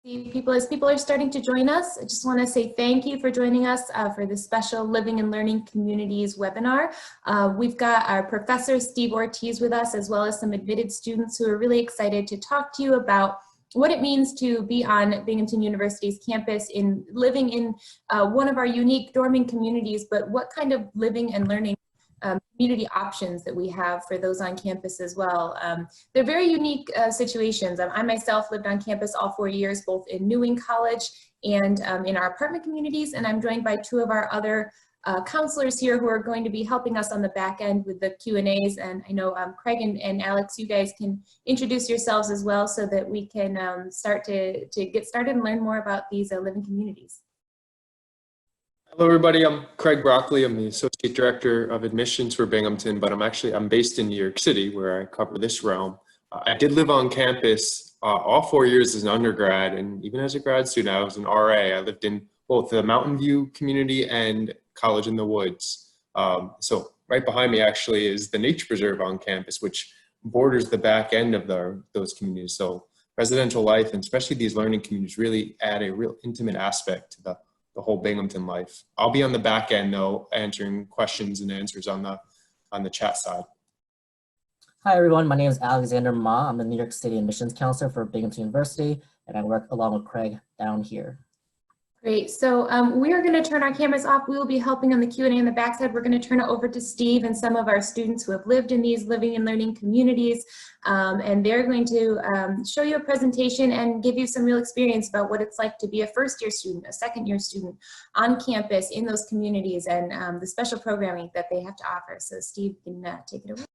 As people are starting to join us, I just want to say thank you for joining us for this special Living and Learning Communities webinar. We've got our professor, Steve Ortiz, with us, as well as some admitted students who are really excited to talk to you about what it means to be on Binghamton University's campus in living in one of our unique dorming communities, but what kind of living and learning community options that we have for those on campus as well. They're very unique situations. I myself lived on campus all 4 years, both in Newing College and in our apartment communities, and I'm joined by two of our other counselors here who are going to be helping us on the back end with the Q&As. And I know Craig and Alex, you guys can introduce yourselves as well so that we can start to get started and learn more about these living communities. Hello everybody, I'm Craig Broccoli. I'm the Associate Director of Admissions for Binghamton, but I'm based in New York City where I cover this realm. I did live on campus all 4 years as an undergrad, and even as a grad student, I was an RA. I lived in both the Mountain View community and College in the Woods. So right behind me actually is the Nature Preserve on campus, which borders the back end of those communities. So residential life, and especially these learning communities, really add a real intimate aspect to the whole Binghamton life. I'll be on the back end though, answering questions and answers on the chat side. Hi everyone, my name is Alexander Ma. I'm the New York City Admissions Counselor for Binghamton University, and I work along with Craig down here. Great, so we are going to turn our cameras off. We will be helping on the Q&A on the backside. We're going to turn it over to Steve and some of our students who have lived in these living and learning communities, and they're going to show you a presentation and give you some real experience about what it's like to be a first-year student, a second-year student on campus in those communities, and the special programming that they have to offer. So Steve, you can take it away.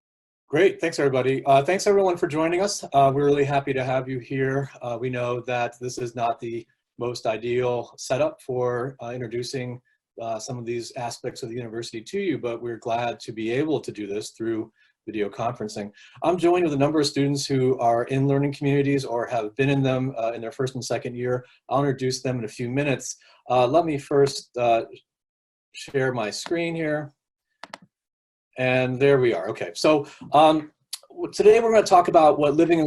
Great, thanks everybody. Thanks everyone for joining us. We're really happy to have you here. We know that this is not the most ideal setup for introducing some of these aspects of the university to you, but we're glad to be able to do this through video conferencing. I'm joined with a number of students who are in learning communities or have been in them in their first and second year. I'll introduce them in a few minutes. Let me first share my screen here. And there we are. Okay, so today we're going to talk about what living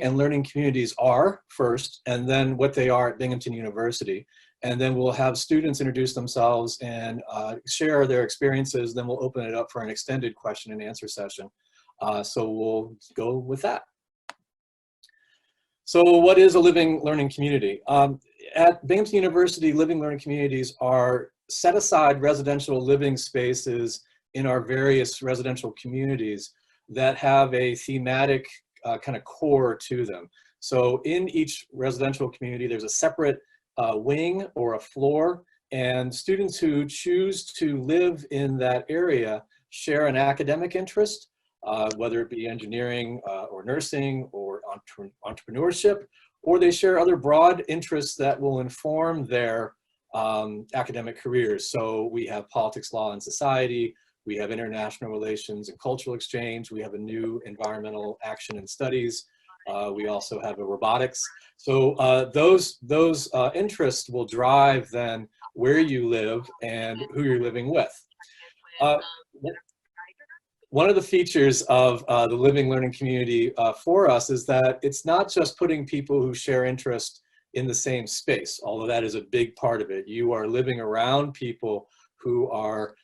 and learning communities are first, and then what they are at Binghamton University. And then we'll have students introduce themselves and share their experiences. Then we'll open it up for an extended question and answer session. So we'll go with that. So what is a living learning community? At Binghamton University, living learning communities are set aside residential living spaces in our various residential communities that have a thematic kind of core to them. So in each residential community, there's a separate wing or a floor, and students who choose to live in that area share an academic interest, whether it be engineering or nursing or entrepreneurship, or they share other broad interests that will inform their academic careers. So we have politics, law, and society. We have international relations and cultural exchange. We have a new environmental action and studies. We also have a robotics. So those interests will drive then where you live and who you're living with. One of the features of the living learning community for us is that it's not just putting people who share interest in the same space, although that is a big part of it. You are living around people who are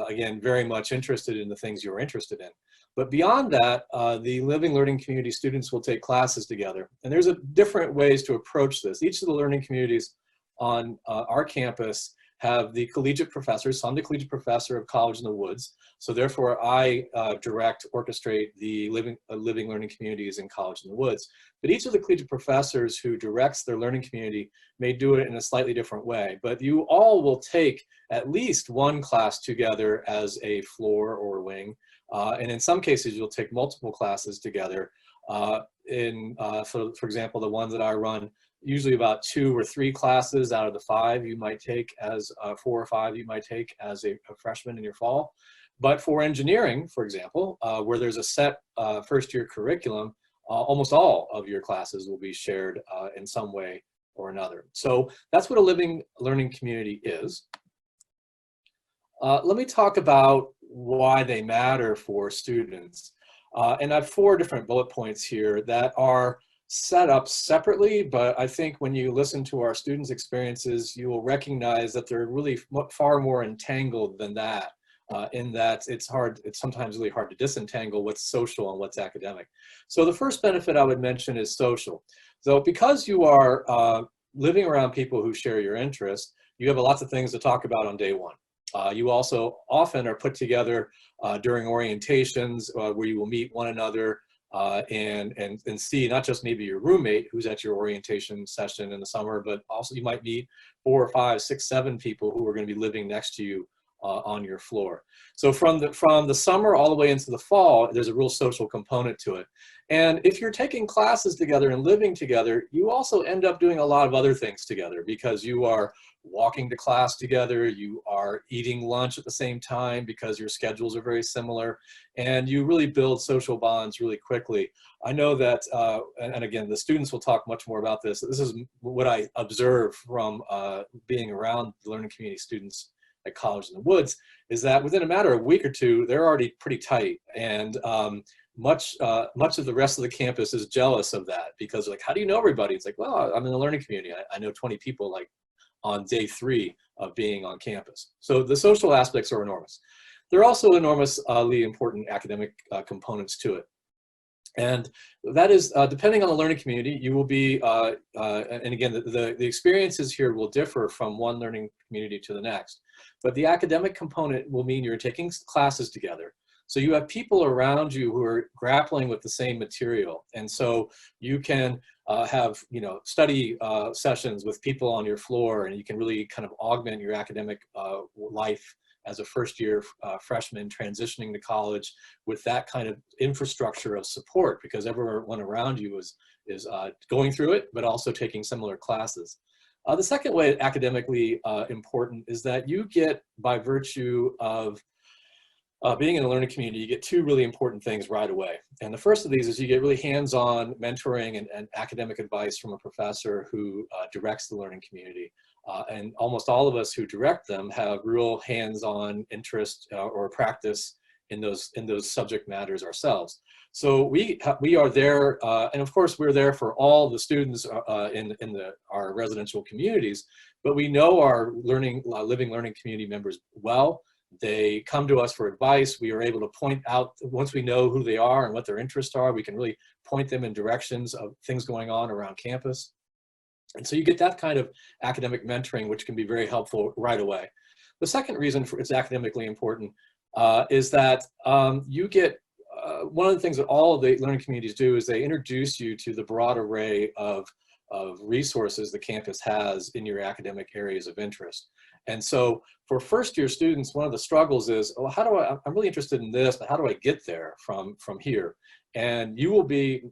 again, very much interested in the things you're interested in. But beyond that, the living learning community students will take classes together. And there's different ways to approach this. Each of the learning communities on our campus have the collegiate professors. So I'm the collegiate professor of College in the Woods. So therefore, I direct, orchestrate the living learning communities in College in the Woods. But each of the collegiate professors who directs their learning community may do it in a slightly different way. But you all will take at least one class together as a floor or wing. And in some cases, you'll take multiple classes together. For example, the ones that I run, usually about 2 or 3 classes out of the 5 you might take as 4 or 5 you might take as a freshman in your fall. But for engineering, for example, where there's a set first-year curriculum, almost all of your classes will be shared in some way or another. So that's what a living learning community is. Let me talk about why they matter for students. And I have 4 different bullet points here that are set up separately, but I think when you listen to our students' experiences, you will recognize that they're really far more entangled than that, in that it's sometimes really hard to disentangle what's social and what's academic. So the first benefit I would mention is social. So because you are living around people who share your interests, you have lots of things to talk about on day one. You also often are put together during orientations where you will meet one another and see not just maybe your roommate who's at your orientation session in the summer, but also you might meet 4 or 5, 6, 7 people who are going to be living next to you on your floor. So from the summer all the way into the fall, there's a real social component to it. And if you're taking classes together and living together, you also end up doing a lot of other things together because you are walking to class together, you are eating lunch at the same time because your schedules are very similar, and you really build social bonds really quickly. I know that, and again, the students will talk much more about this. This is what I observe from being around the learning community students at College in the Woods, is that within a matter of a week or two, they're already pretty tight. And much of the rest of the campus is jealous of that because like, how do you know everybody? It's like, well, I'm in the learning community. I know 20 people like on day 3 of being on campus. So the social aspects are enormous. There are also enormously important academic components to it. And that is, depending on the learning community, you will be, and again, the experiences here will differ from one learning community to the next. But the academic component will mean you're taking classes together. So you have people around you who are grappling with the same material. And so you can have, study sessions with people on your floor, and you can really kind of augment your academic life as a first-year freshman transitioning to college with that kind of infrastructure of support, because everyone around you is going through it, but also taking similar classes. The second way academically important is that you get, by virtue of being in a learning community, you get 2 really important things right away. And the first of these is you get really hands-on mentoring and academic advice from a professor who directs the learning community. And almost all of us who direct them have real hands-on interest or practice in those subject matters ourselves. So we are there, and of course we're there for all the students in our residential communities, but we know our living learning community members well. They come to us for advice. We are able to point out, once we know who they are and what their interests are, we can really point them in directions of things going on around campus. And so you get that kind of academic mentoring, which can be very helpful right away. The second reason it's academically important is that you get, one of the things that all of the learning communities do is they introduce you to the broad array of resources the campus has in your academic areas of interest. And so for first-year students, one of the struggles is, well, I'm really interested in this, but how do I get there from here? And you will be,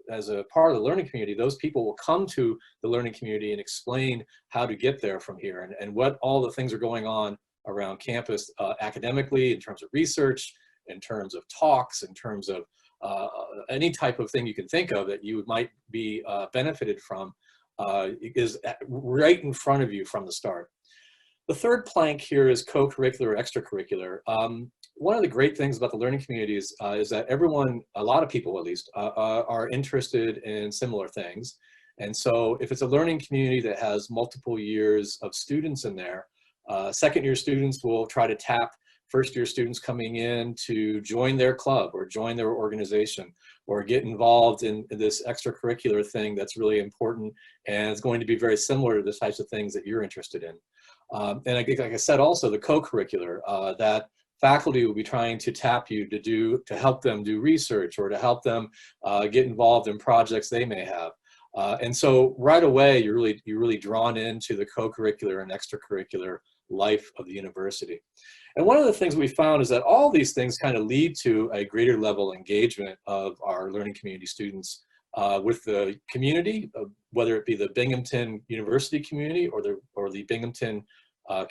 as a part of the learning community, those people will come to the learning community and explain how to get there from here and what all the things are going on around campus academically, in terms of research, in terms of talks, in terms of any type of thing you can think of that you might be benefited from is right in front of you from the start. The third plank here is co-curricular, extracurricular. One of the great things about the learning communities is that everyone, a lot of people at least, are interested in similar things. And so if it's a learning community that has multiple years of students in there, second-year students will try to tap first-year students coming in to join their club or join their organization or get involved in this extracurricular thing that's really important and it's going to be very similar to the types of things that you're interested in. And I think, like I said, also the co-curricular, that faculty will be trying to tap you to help them do research or to help them get involved in projects they may have. And so right away, you're really drawn into the co-curricular and extracurricular life of the university. And one of the things we found is that all these things kind of lead to a greater level engagement of our learning community students with the community, whether it be the Binghamton University community or the Binghamton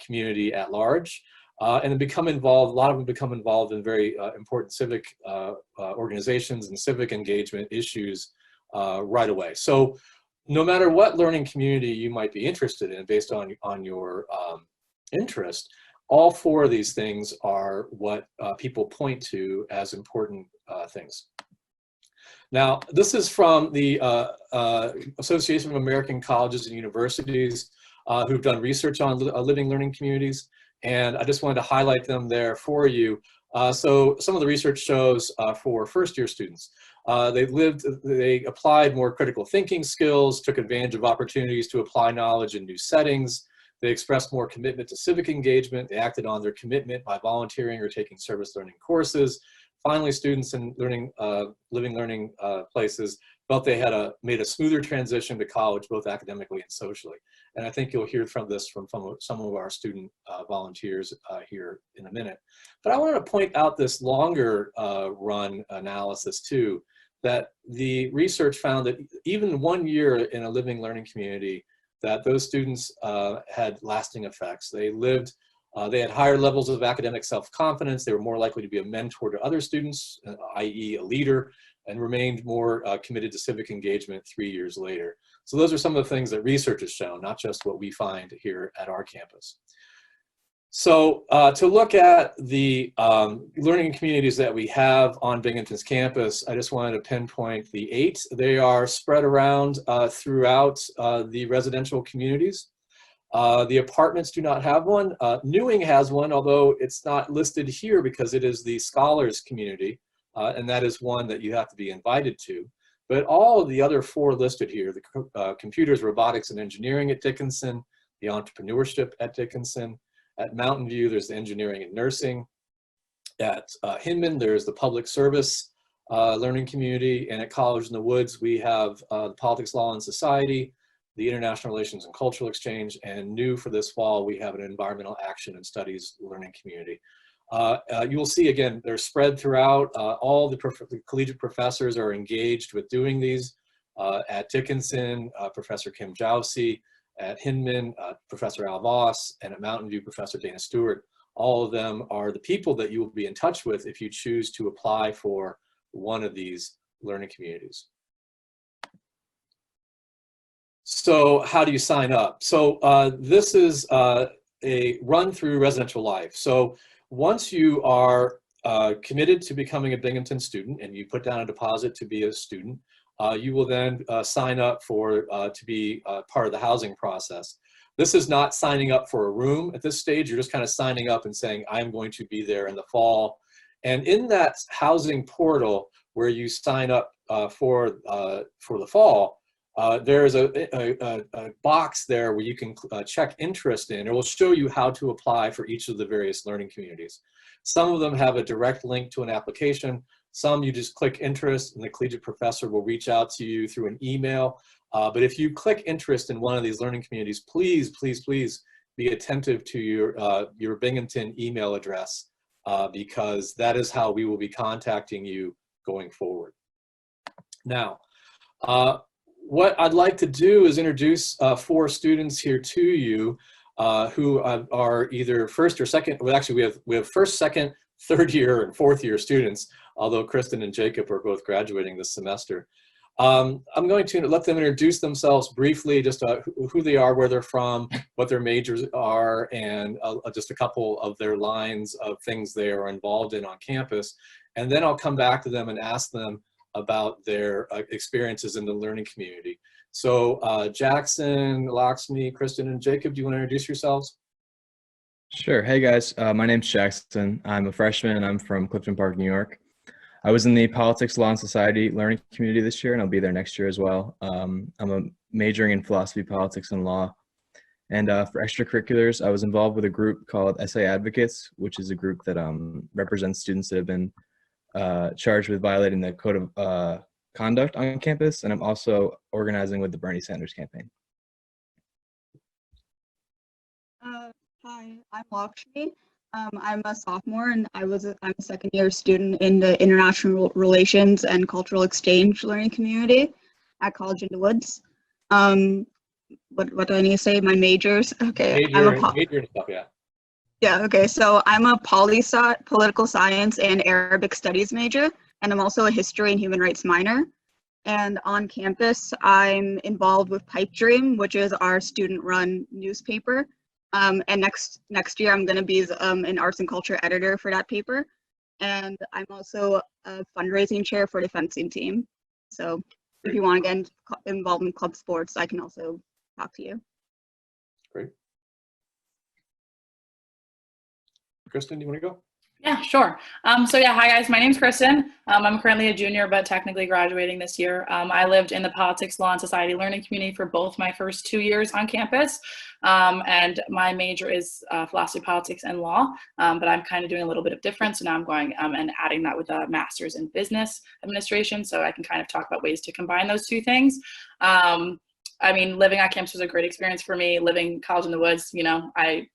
community at large, and become involved. A lot of them become involved in very important civic organizations and civic engagement issues right away. So no matter what learning community you might be interested in based on your interest, all 4 of these things are what people point to as important things. Now, this is from the Association of American Colleges and Universities, who've done research on living learning communities. And I just wanted to highlight them there for you. So some of the research shows for first-year students, they applied more critical thinking skills, took advantage of opportunities to apply knowledge in new settings. They expressed more commitment to civic engagement. They acted on their commitment by volunteering or taking service learning courses. Finally, students in living learning places felt they had made a smoother transition to college, both academically and socially. And I think you'll hear from this from some of our student volunteers here in a minute. But I want to point out this longer run analysis too, that the research found that even 1 year in a living learning community, that those students had lasting effects. They had higher levels of academic self-confidence. They were more likely to be a mentor to other students, i.e. a leader, and remained more committed to civic engagement 3 years later. So those are some of the things that research has shown, not just what we find here at our campus. So to look at the learning communities that we have on Binghamton's campus, I just wanted to pinpoint the 8. They are spread around throughout the residential communities. The apartments do not have one. Newing has one, although it's not listed here because it is the scholars community, and that is one that you have to be invited to. But all of the other 4 listed here, the computers, robotics, and engineering at Dickinson, the entrepreneurship at Dickinson. At Mountain View, there's the engineering and nursing. At Hinman, there's the public service learning community. And at College in the Woods, we have the politics, law, and society, the international relations and cultural exchange, and new for this fall, we have an environmental action and studies learning community. You will see, again, they're spread throughout. All the collegiate professors are engaged with doing these. At Dickinson, Professor Kim Jousey. At Hinman, Professor Al Voss, and at Mountain View, Professor Dana Stewart. All of them are the people that you will be in touch with if you choose to apply for one of these learning communities. So how do you sign up? So this is a run through residential life. So once you are committed to becoming a Binghamton student and you put down a deposit to be a student, you will then sign up to be part of the housing process. This is not signing up for a room at this stage. You're just kind of signing up and saying, I'm going to be there in the fall. And in that housing portal where you sign up for the fall, there's a box there where you can check interest in. It will show you how to apply for each of the various learning communities. Some of them have a direct link to an application. Some you just click interest and the collegiate professor will reach out to you through an email. But if you click interest in one of these learning communities, please, please, please be attentive to your Binghamton email address because that is how we will be contacting you going forward. Now, what I'd like to do is introduce 4 students here to you who are either first or second. Well, actually, we have first, second, third year, and fourth year students. Although Kristen and Jacob are both graduating this semester. I'm going to let them introduce themselves briefly, just who they are, where they're from, what their majors are, and just a couple of their lines of things they are involved in on campus. And then I'll come back to them and ask them about their experiences in the learning community. So Jackson, Lakshmi, Kristen, and Jacob, do you want to introduce yourselves? Sure. Hey guys, my name's Jackson. I'm a freshman and I'm from Clifton Park, New York. I was in the Politics, Law, and Society learning community this year, and I'll be there next year as well. I'm majoring in philosophy, politics, and law. And for extracurriculars, I was involved with a group called SA Advocates, which is a group that represents students that have been charged with violating the code of conduct on campus. And I'm also organizing with the Bernie Sanders campaign. Hi, I'm Lakshmi. I'm a sophomore and I'm a second-year student in the International Relations and Cultural Exchange learning community at College in the Woods. What do I need to say? My majors? Okay. Major and stuff, yeah. Yeah, okay. So I'm a poli-sci, political science and Arabic studies major, and I'm also a history and human rights minor. And on campus, I'm involved with Pipe Dream, which is our student-run newspaper. And next year, I'm going to be an arts and culture editor for that paper. And I'm also a fundraising chair for the fencing team. So if you want to get involved in club sports, I can also talk to you. Great. Kristen, do you want to go? Yeah, sure. So yeah, hi guys, my name's Kristen. I'm currently a junior, but technically graduating this year. I lived in the politics, law, and society learning community for both my first 2 years on campus. And my major is philosophy, politics, and law, but I'm kind of doing a little bit of different. So now I'm going and adding that with a master's in business administration. So I can kind of talk about ways to combine those two things. I mean, living on campus was a great experience for me. Living college in the woods, you know,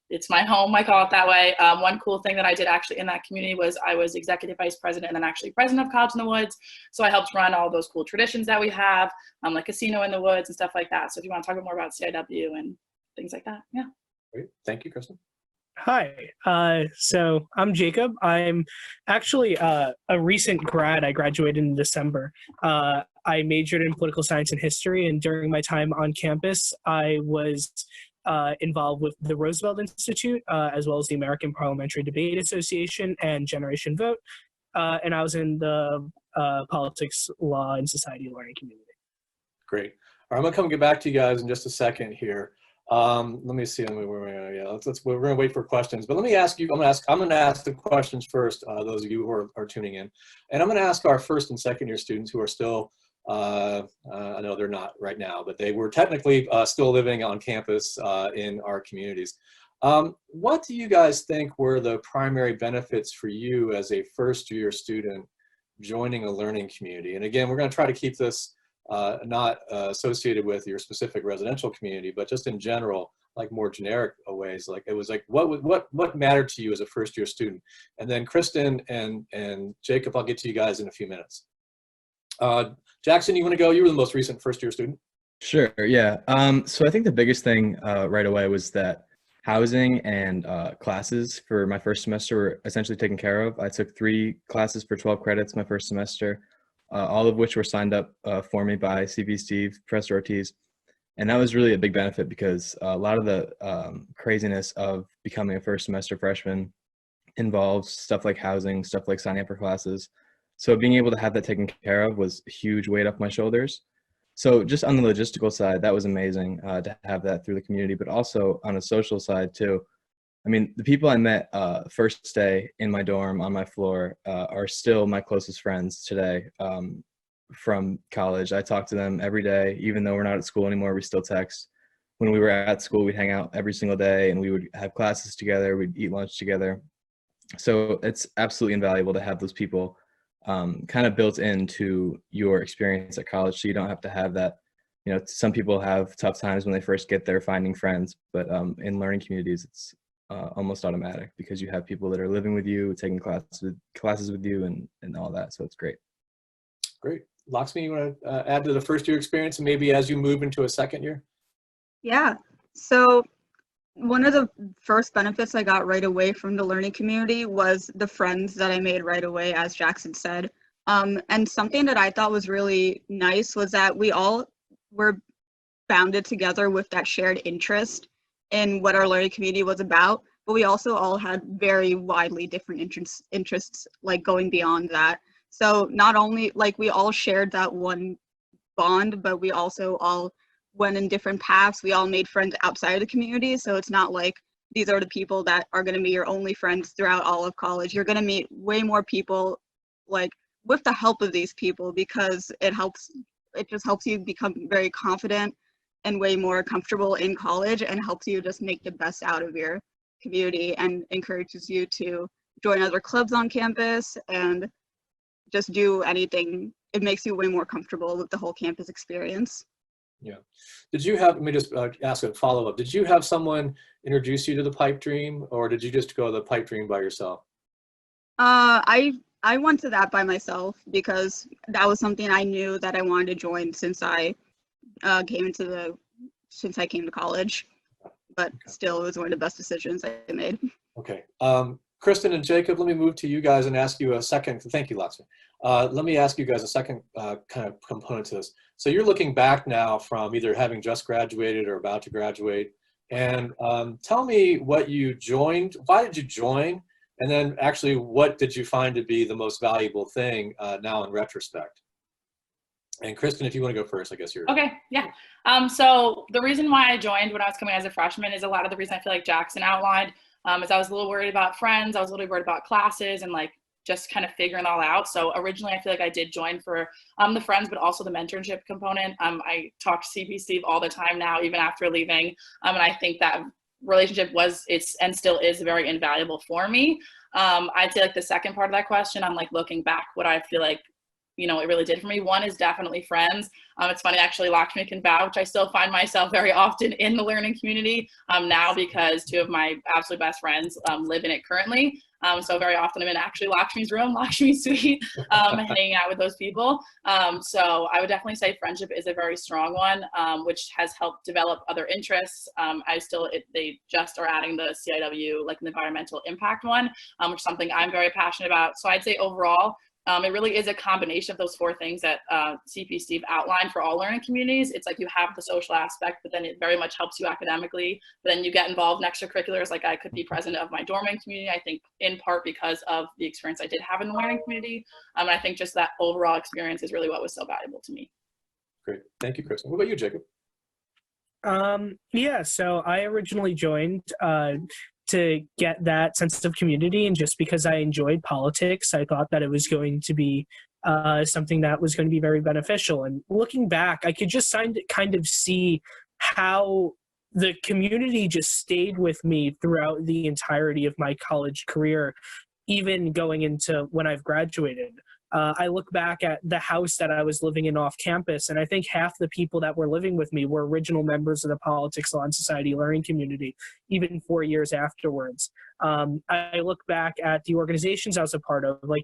it's my home, I call it that way. One cool thing that I did actually in that community was I was executive vice president and then actually president of College in the Woods. So I helped run all those cool traditions that we have, like Casino in the Woods and stuff like that. So if you want to talk more about CIW and things like that, yeah. Great, thank you, Kristen. Hi, so I'm Jacob. I'm actually a recent grad. I graduated in December. I majored in political science and history, and during my time on campus, I was involved with the Roosevelt Institute, as well as the American Parliamentary Debate Association and Generation Vote, and I was in the politics, law, and society learning community. Great. All right, I'm gonna come get back to you guys in just a second here. Let me see. We're gonna wait for questions, but let me ask you. I'm gonna ask the questions first. Those of you who are tuning in, and I'm gonna ask our first and second year students who are still. I know they're not right now, but they were technically still living on campus in our communities. What do you guys think were the primary benefits for you as a first year student joining a learning community? And again, we're going to try to keep this not associated with your specific residential community, but just in general, like more generic ways. Like it was like, what mattered to you as a first year student? And then Kristen and Jacob, I'll get to you guys in a few minutes. Jackson, you want to go? You were the most recent first year student. Sure, yeah. So I think the biggest thing right away was that housing and classes for my first semester were essentially taken care of. I took 3 classes for 12 credits my first semester, all of which were signed up for me by CV Steve, Professor Ortiz. And that was really a big benefit because a lot of the craziness of becoming a first semester freshman involves stuff like housing, stuff like signing up for classes. So being able to have that taken care of was a huge weight off my shoulders. So just on the logistical side, that was amazing to have that through the community, but also on a social side too. I mean, the people I met first day in my dorm on my floor are still my closest friends today from college. I talk to them every day, even though we're not at school anymore, we still text. When we were at school, we'd hang out every single day and we would have classes together, we'd eat lunch together. So it's absolutely invaluable to have those people kind of built into your experience at college, so you don't have to have that. You know, some people have tough times when they first get there finding friends, but in learning communities, it's almost automatic because you have people that are living with you, taking classes with you, and all that. So it's great. Great. Lakshmi, you want to add to the first year experience and maybe as you move into a second year? Yeah. So one of the first benefits I got right away from the learning community was the friends that I made right away, as Jackson said. And something that I thought was really nice was that we all were bounded together with that shared interest in what our learning community was about, but we also all had very widely different interests like going beyond that. So not only like we all shared that one bond, but we also all went in different paths. We all made friends outside of the community. So it's not like these are the people that are going to be your only friends throughout all of college. You're going to meet way more people like with the help of these people, because it just helps you become very confident and way more comfortable in college, and helps you just make the best out of your community and encourages you to join other clubs on campus and just do anything. It makes you way more comfortable with the whole campus experience. Yeah. Did you have, let me just ask a follow-up. Did you have someone introduce you to the pipe dream, or did you just go to the pipe dream by yourself? I went to that by myself because that was something I knew that I wanted to join since I came to college, but still it was one of the best decisions I made. Okay. Kristen and Jacob, let me move to you guys and ask you a second, thank you, Lakshmi. Let me ask you guys a second kind of component to this. So you're looking back now from either having just graduated or about to graduate, and tell me what you joined, why did you join, and then actually what did you find to be the most valuable thing now in retrospect? And Kristen, if you want to go first, I guess you're. Okay, yeah. So the reason why I joined when I was coming as a freshman is a lot of the reason I feel like Jackson outlined, is I was a little worried about friends, I was a little worried about classes and like just kind of figuring it all out. So originally I feel like I did join for the friends, but also the mentorship component. I talk to CP Steve all the time now, even after leaving. And I think that relationship and still is very invaluable for me. I'd say like the second part of that question, I'm like looking back, what I feel like, it really did for me. One is definitely friends. It's funny, actually, Lakshmi can vouch. I still find myself very often in the learning community now because two of my absolute best friends live in it currently. So very often I'm in actually Lakshmi's room, Lakshmi's suite, hanging out with those people. So I would definitely say friendship is a very strong one, which has helped develop other interests. They just are adding the CIW, like an environmental impact one, which is something I'm very passionate about. So I'd say overall, it really is a combination of those four things that CP Steve outlined for all learning communities. It's like you have the social aspect, but then it very much helps you academically. But then you get involved in extracurriculars, like I could be president of my dorming community, I think in part because of the experience I did have in the learning community. And I think just that overall experience is really what was so valuable to me. Great, thank you, Kristen. What about you, Jacob? Yeah, so I originally joined to get that sense of community, and just because I enjoyed politics, I thought that it was going to be something that was going to be very beneficial. And looking back, I could just kind of see how the community just stayed with me throughout the entirety of my college career, even going into when I've graduated. I look back at the house that I was living in off campus, and I think half the people that were living with me were original members of the Politics, Law, and Society learning community, even 4 years afterwards. I look back at the organizations I was a part of, like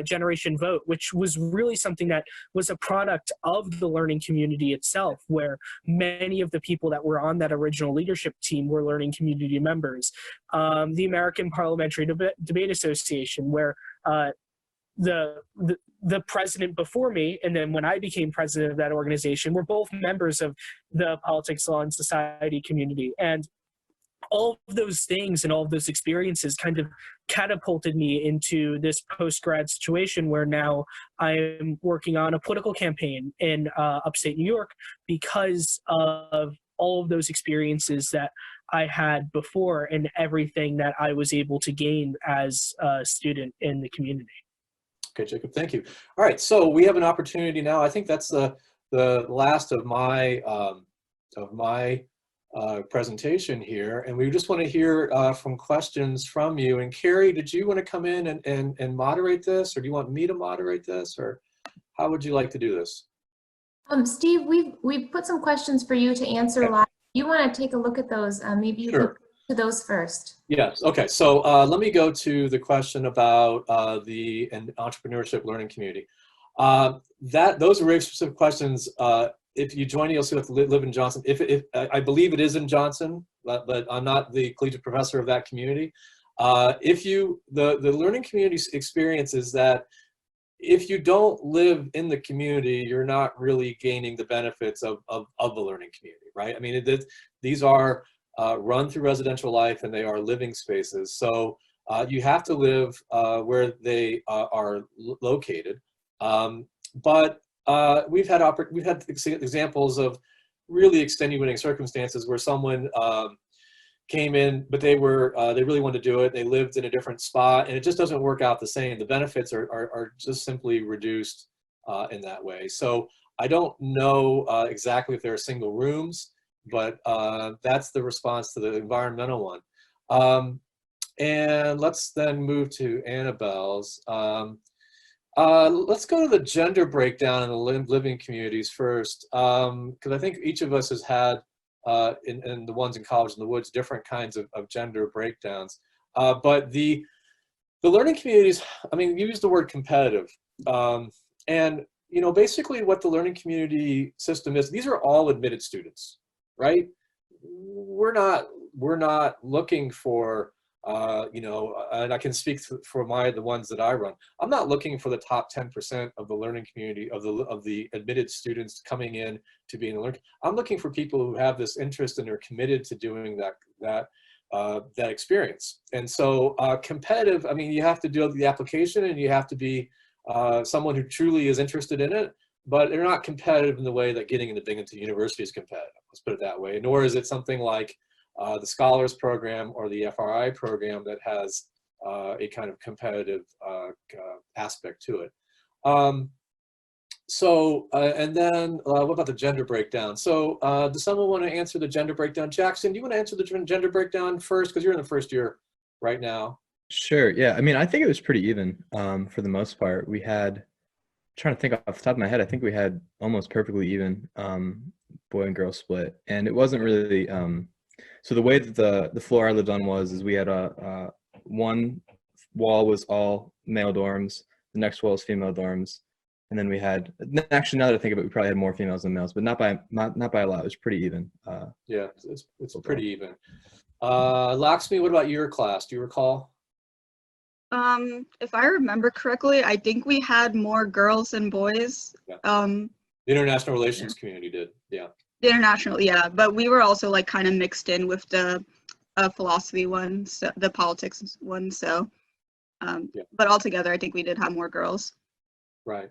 Generation Vote, which was really something that was a product of the learning community itself, where many of the people that were on that original leadership team were learning community members. The American Parliamentary Debate Association, where the president before me, and then when I became president of that organization, were both members of the Politics, Law, and Society community. And all of those things and all of those experiences kind of catapulted me into this post-grad situation where now I'm working on a political campaign in upstate New York because of all of those experiences that I had before and everything that I was able to gain as a student in the community. Okay, Jacob, thank you. All right, so we have an opportunity now. I think that's the last of my presentation here, and we just want to hear from questions from you. And Carrie, did you want to come in and moderate this, or do you want me to moderate this, or how would you like to do this? Steve, we've put some questions for you to answer live. You want to take a look at those? Maybe you could to those first. Yes. Okay. So let me go to the question about the entrepreneurship learning community. Those are very specific questions. If you join, you'll see if live in Johnson. I believe it is in Johnson, but I'm not the collegiate professor of that community. The learning community experience is that if you don't live in the community, you're not really gaining the benefits of the learning community, right? I mean, these are run through residential life, and they are living spaces. So you have to live where they are located. But we've had examples of really extenuating circumstances where someone came in, but they really wanted to do it. They lived in a different spot, and it just doesn't work out the same. The benefits are just simply reduced in that way. So I don't know exactly if there are single rooms, but that's the response to the environmental one. And let's then move to Annabelle's. Let's go to the gender breakdown in the living communities first, because I think each of us has had, in the ones in College in the Woods, different kinds of gender breakdowns. But the learning communities, I mean, you used the word competitive. And, basically what the learning community system is, these are all admitted students, right? We're not looking for, and I can speak for the ones that I run. I'm not looking for the top 10% of the learning community of the admitted students coming in to be in the learning. I'm looking for people who have this interest and are committed to doing that experience. And so competitive, I mean, you have to do the application, and you have to be someone who truly is interested in it. but they're not competitive in the way that getting into Binghamton University is competitive. Let's put it that way. Nor is it something like the Scholars Program or the FRI program that has a kind of competitive aspect to it. And then what about the gender breakdown? So does someone want to answer the gender breakdown? Jackson, do you want to answer the gender breakdown first? Because you're in the first year right now. Sure. Yeah. I mean, I think it was pretty even for the most part. We had, trying to think off the top of my head, I think we had almost perfectly even boy and girl split. And it wasn't really, so the way that the floor I lived on is we had one wall was all male dorms, the next wall is female dorms. And then we had, actually now that I think of it, we probably had more females than males, but not by a lot. It was pretty even. Yeah, it's pretty even. Lakshmi, what about your class? Do you recall? If I remember correctly, I think we had more girls than boys. Yeah. The international relations community did, yeah. The international, yeah, but we were also like kind of mixed in with the philosophy ones, the politics one. So, yeah. But altogether, I think we did have more girls. Right.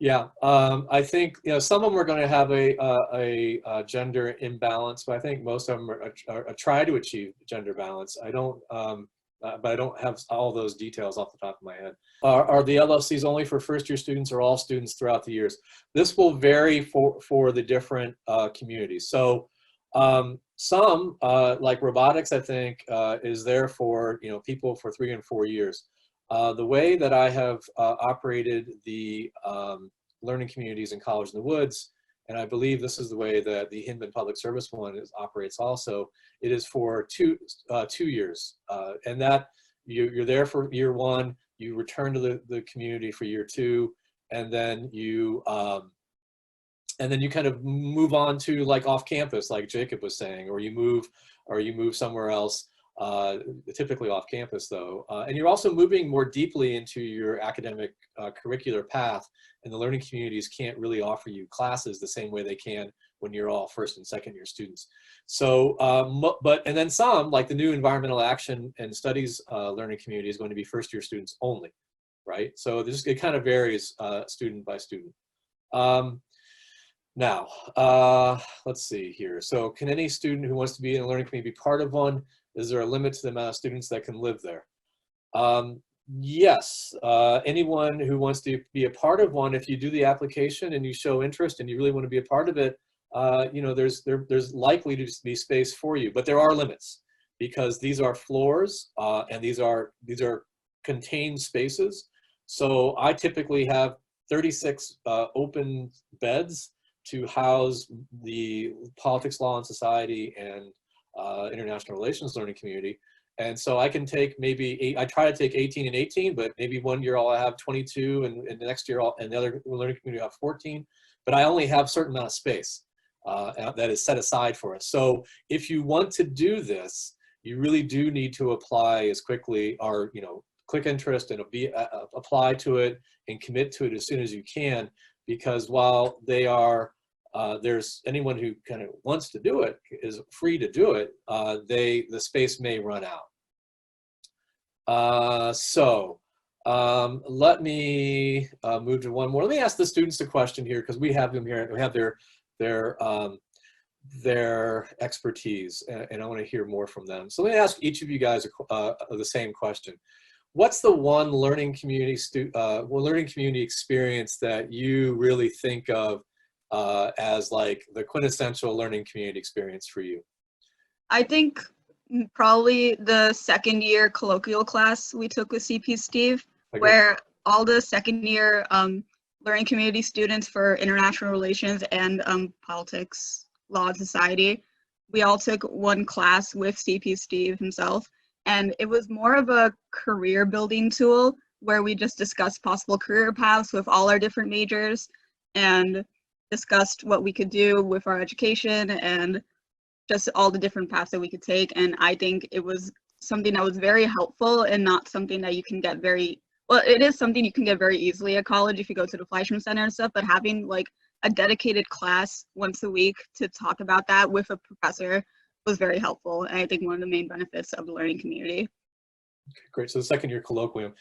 Yeah, I think some of them are going to have a gender imbalance, but I think most of them are try to achieve gender balance. I don't, but I don't have all those details off the top of my head. Are the LFCs only for first-year students or all students throughout the years? This will vary for the different communities. So some, like robotics, I think, is there for people for 3 and 4 years. The way that I have operated the learning communities in College in the Woods, and I believe this is the way that the Hinman Public Service one operates also, it is for 2 years. And that you're there for year 1, you return to the community for year 2, and then you kind of move on to like off campus, like Jacob was saying, or you move somewhere else. Typically off campus though, and you're also moving more deeply into your academic curricular path, and the learning communities can't really offer you classes the same way they can when you're all first and second year students. So, and then some, like the new environmental action and studies learning community is going to be first year students only, right? So it kind of varies student by student. Now, let's see here. So can any student who wants to be in a learning community be part of one? Is there a limit to the amount of students that can live there? Yes, anyone who wants to be a part of one, if you do the application and you show interest and you really want to be a part of it, there's likely to be space for you, but there are limits because these are floors and these are contained spaces. So I typically have 36 open beds to house the politics, law, and society and international relations learning community. And so I can take maybe I try to take 18 and 18, but maybe one year I'll have 22 and the next year and the other learning community I'll have 14, but I only have a certain amount of space that is set aside for us. So if you want to do this, you really do need to apply as quickly or, click interest and apply to it and commit to it as soon as you can, because while they are there's anyone who kind of wants to do it is free to do it. The space may run out. Let me move to one more. Let me ask the students a question here because we have them here. We have their expertise, and I want to hear more from them. So let me ask each of you guys the same question. What's the one learning community experience that you really think of as like the quintessential learning community experience for you? I think probably the second year colloquial class we took with CP Steve, where all the second year learning community students for international relations and politics, law, and society, we all took one class with CP Steve himself. And it was more of a career building tool where we just discussed possible career paths with all our different majors and discussed what we could do with our education and just all the different paths that we could take. And I think it was something that was very helpful and not something that you can get it is something you can get very easily at college if you go to the Fleischman Center and stuff, but having like a dedicated class once a week to talk about that with a professor was very helpful. And I think one of the main benefits of the learning community. Okay, great. So the second year colloquium,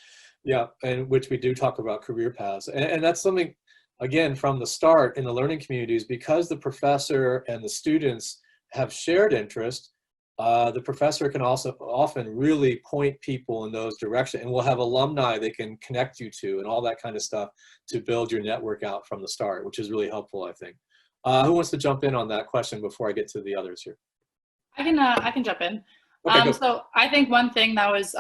yeah, and which we do talk about career paths. And that's something again, from the start in the learning communities, because the professor and the students have shared interest, the professor can also often really point people in those directions, and we'll have alumni they can connect you to and all that kind of stuff to build your network out from the start, which is really helpful, I think. Who wants to jump in on that question before I get to the others here? I can jump in. Okay, So I think one thing that was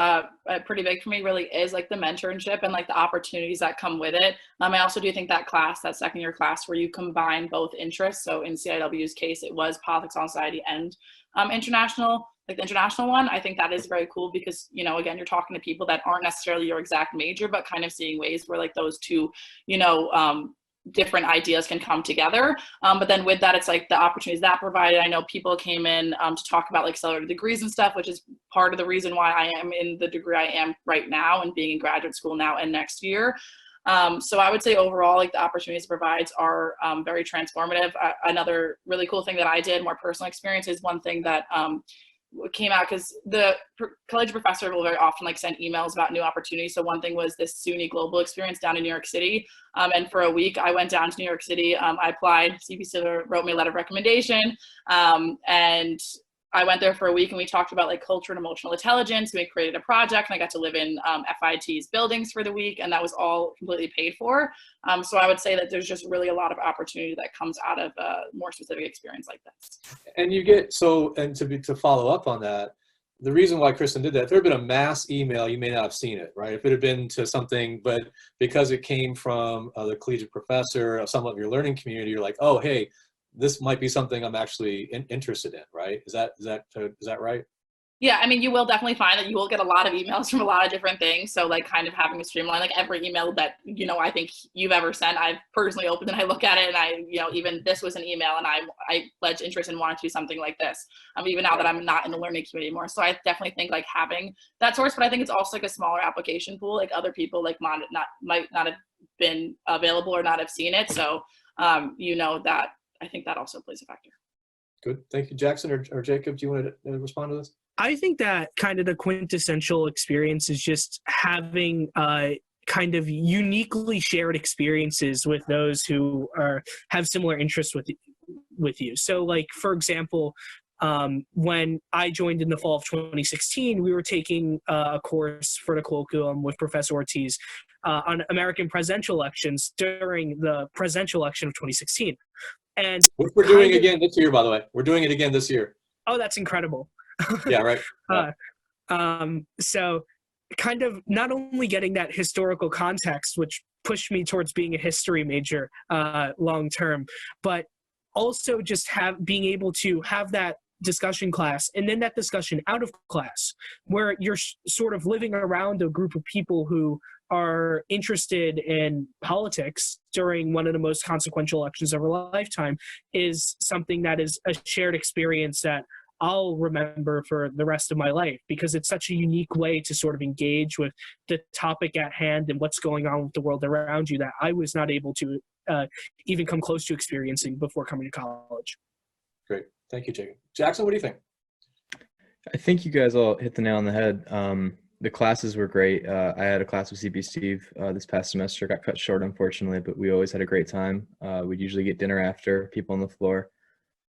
pretty big for me really is like the mentorship and like the opportunities that come with it. I also do think that class, that second year class where you combine both interests. So in CIW's case, it was politics on society and international, like the international one. I think that is very cool because, you know, again, you're talking to people that aren't necessarily your exact major, but kind of seeing ways where like those two, you know, different ideas can come together. But then with that, it's like the opportunities that provided. I know people came in to talk about like accelerated degrees and stuff, which is part of the reason why I am in the degree I am right now and being in graduate school now and next year. So I would say overall, like the opportunities it provides are very transformative. Another really cool thing that I did, more personal experience, is one thing that came out because the college professor will very often like send emails about new opportunities. So one thing was this SUNY global experience down in New York City. And for a week I went down to New York City. I applied, CBC wrote me a letter of recommendation. And I went there for a week and we talked about like culture and emotional intelligence. We created a project and I got to live in FIT's buildings for the week, and that was all completely paid for. So I would say that there's just really a lot of opportunity that comes out of a more specific experience like this. And you get, so, and to follow up on that, the reason why Kristen did that, if there had been a mass email, you may not have seen it, right? If it had been to something, but because it came from the collegiate professor of some of your learning community, you're like, oh, hey, this might be something I'm actually interested in, right? Is that right? Yeah, I mean, you will definitely find that you will get a lot of emails from a lot of different things. So like kind of having a streamline, like every email that, you know, I think you've ever sent, I've personally opened and I look at it and I, you know, even this was an email and I pledged interest and wanted to do something like this. Even now that I'm not in the learning community anymore. So I definitely think like having that source, but I think it's also like a smaller application pool, like other people like might not have been available or not have seen it. So, you know, that I think that also plays a factor. Good. Thank you. Jackson or Jacob, do you want to respond to this? I think that kind of the quintessential experience is just having kind of uniquely shared experiences with those who have similar interests with you. So like, for example, when I joined in the fall of 2016, we were taking a course for the colloquium with Professor Ortiz on American presidential elections during the presidential election of 2016. And we're doing again this year, by the way. We're doing it again this year. Oh, that's incredible. Yeah, right. So kind of not only getting that historical context, which pushed me towards being a history major long term, but also just being able to have that discussion class and then that discussion out of class where you're sort of living around a group of people who are interested in politics during one of the most consequential elections of our lifetime is something that is a shared experience that I'll remember for the rest of my life, because it's such a unique way to sort of engage with the topic at hand and what's going on with the world around you that I was not able to even come close to experiencing before coming to college. Great. Thank you, Jacob. Jackson, what do you think? I think you guys all hit the nail on the head. The classes were great. I had a class with CB Steve this past semester, got cut short, unfortunately, but we always had a great time. We'd usually get dinner after, people on the floor.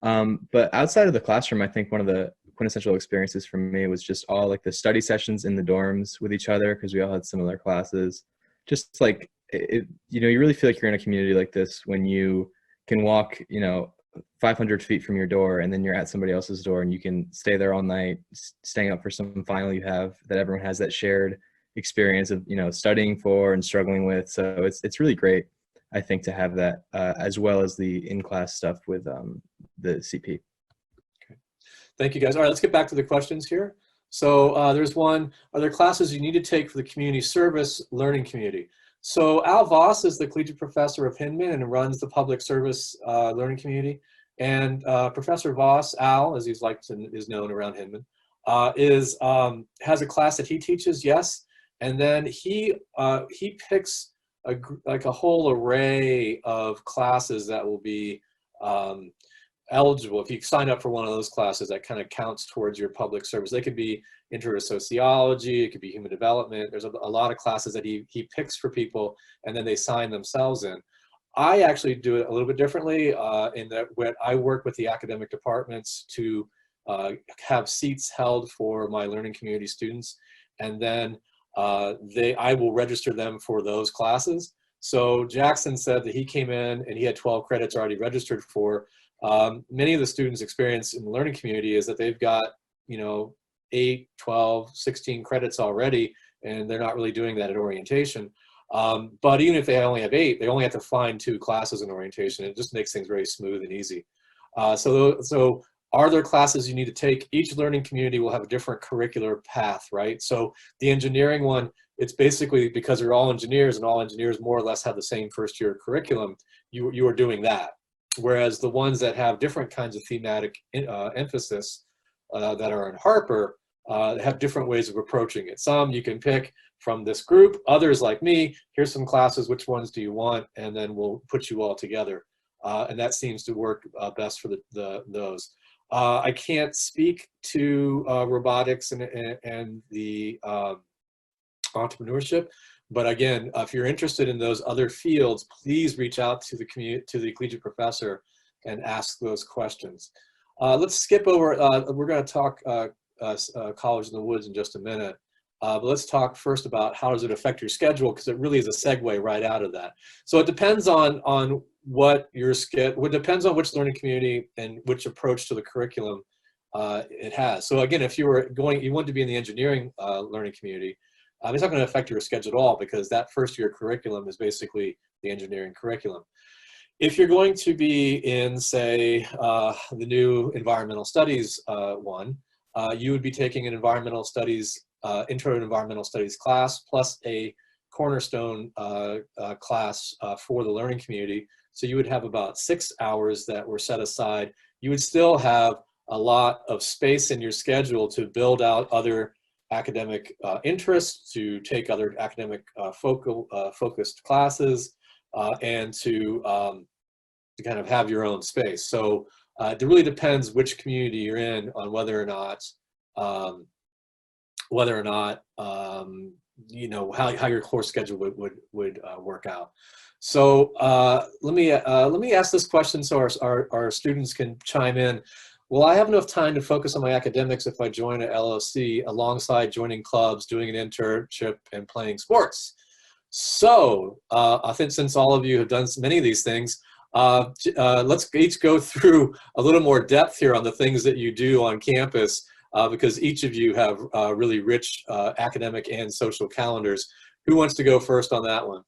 But outside of the classroom, I think one of the quintessential experiences for me was just all like the study sessions in the dorms with each other, because we all had similar classes. Just like, you know, you really feel like you're in a community like this when you can walk, you know, 500 feet from your door and then you're at somebody else's door and you can stay there all night, staying up for some final you have, that everyone has that shared experience of, you know, studying for and struggling with. So it's really great, I think, to have that as well as the in-class stuff with the CP. Okay. Thank you, guys. All right, let's get back to the questions here. So there's one, are there classes you need to take for the community service learning community? So Al Voss is the collegiate professor of Hinman and runs the public service learning community. And Professor Voss, Al, as he's is known around Hinman, has a class that he teaches, yes. And then he picks like a whole array of classes that will be eligible. If you sign up for one of those classes, that kind of counts towards your public service. They could be intro to sociology, it could be human development. There's a lot of classes that he picks for people and then they sign themselves in. I actually do it a little bit differently in that when I work with the academic departments to have seats held for my learning community students, and then I will register them for those classes. So Jackson said that he came in and he had 12 credits already registered for. Many of the students' experience in the learning community is that they've got, 8, 12, 16 credits already, and they're not really doing that at orientation. But even if they only have 8, they only have to find 2 classes in orientation. It just makes things very smooth and easy. So are there classes you need to take? Each learning community will have a different curricular path, right? So the engineering one, it's basically because they're all engineers and all engineers more or less have the same first year curriculum, you are doing that. Whereas the ones that have different kinds of thematic emphasis that are in Harper have different ways of approaching it. Some you can pick from this group, others like me, here's some classes, which ones do you want? And then we'll put you all together. And that seems to work best for those. I can't speak to robotics and the entrepreneurship, but again, if you're interested in those other fields, please reach out to the collegiate professor and ask those questions. Let's skip over, we're going to talk College in the Woods in just a minute. But let's talk first about how does it affect your schedule, because it really is a segue right out of that. So it depends on what your schedule, it depends on which learning community and which approach to the curriculum it has. So again, if you want to be in the engineering learning community, it's not going to affect your schedule at all, because that first year curriculum is basically the engineering curriculum. If you're going to be in, say, the new environmental studies one, you would be taking an environmental studies, intro to environmental studies class, plus a cornerstone class for the learning community. So you would have about 6 hours that were set aside. You would still have a lot of space in your schedule to build out other academic interests, to take other academic focused classes, and to kind of have your own space. So it really depends which community you're in on whether or not how your course schedule would work out. So let me ask this question so our students can chime in. Will I have enough time to focus on my academics if I join a LLC alongside joining clubs, doing an internship, and playing sports? So I think since all of you have done many of these things, let's each go through a little more depth here on the things that you do on campus, because each of you have really rich academic and social calendars. Who wants to go first on that one?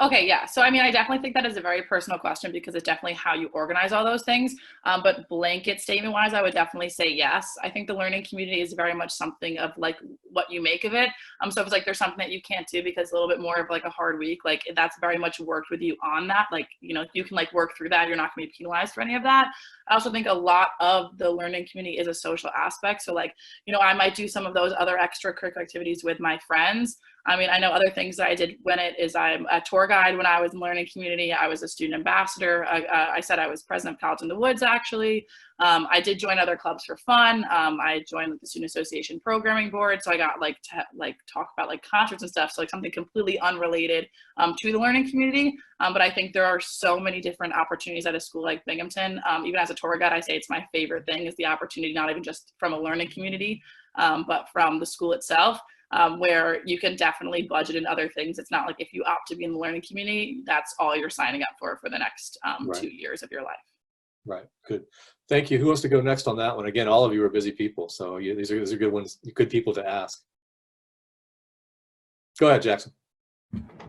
Okay, yeah. So, I mean, I definitely think that is a very personal question, because it's definitely how you organize all those things. But blanket statement wise, I would definitely say yes. I think the learning community is very much something of like what you make of it. So if it's like there's something that you can't do because it's a little bit more of like a hard week, like that's very much worked with you on that. Like, you can like work through that. You're not going to be penalized for any of that. I also think a lot of the learning community is a social aspect. So like, I might do some of those other extracurricular activities with my friends. I mean, I know other things that I did I'm a tour guide when I was in learning community. I was a student ambassador. I said I was president of College in the Woods, actually. I did join other clubs for fun. I joined the Student Association Programming Board. So I got to talk about like concerts and stuff. So like something completely unrelated to the learning community. But I think there are so many different opportunities at a school like Binghamton. Even as a tour guide, I say it's my favorite thing is the opportunity, not even just from a learning community, but from the school itself. Where you can definitely budget in other things. It's not like if you opt to be in the learning community, that's all you're signing up for the next Right. 2 years of your life. Right, good. Thank you. Who wants to go next on that one? Again, all of you are busy people, so these are good ones, good people to ask. Go ahead, Jackson.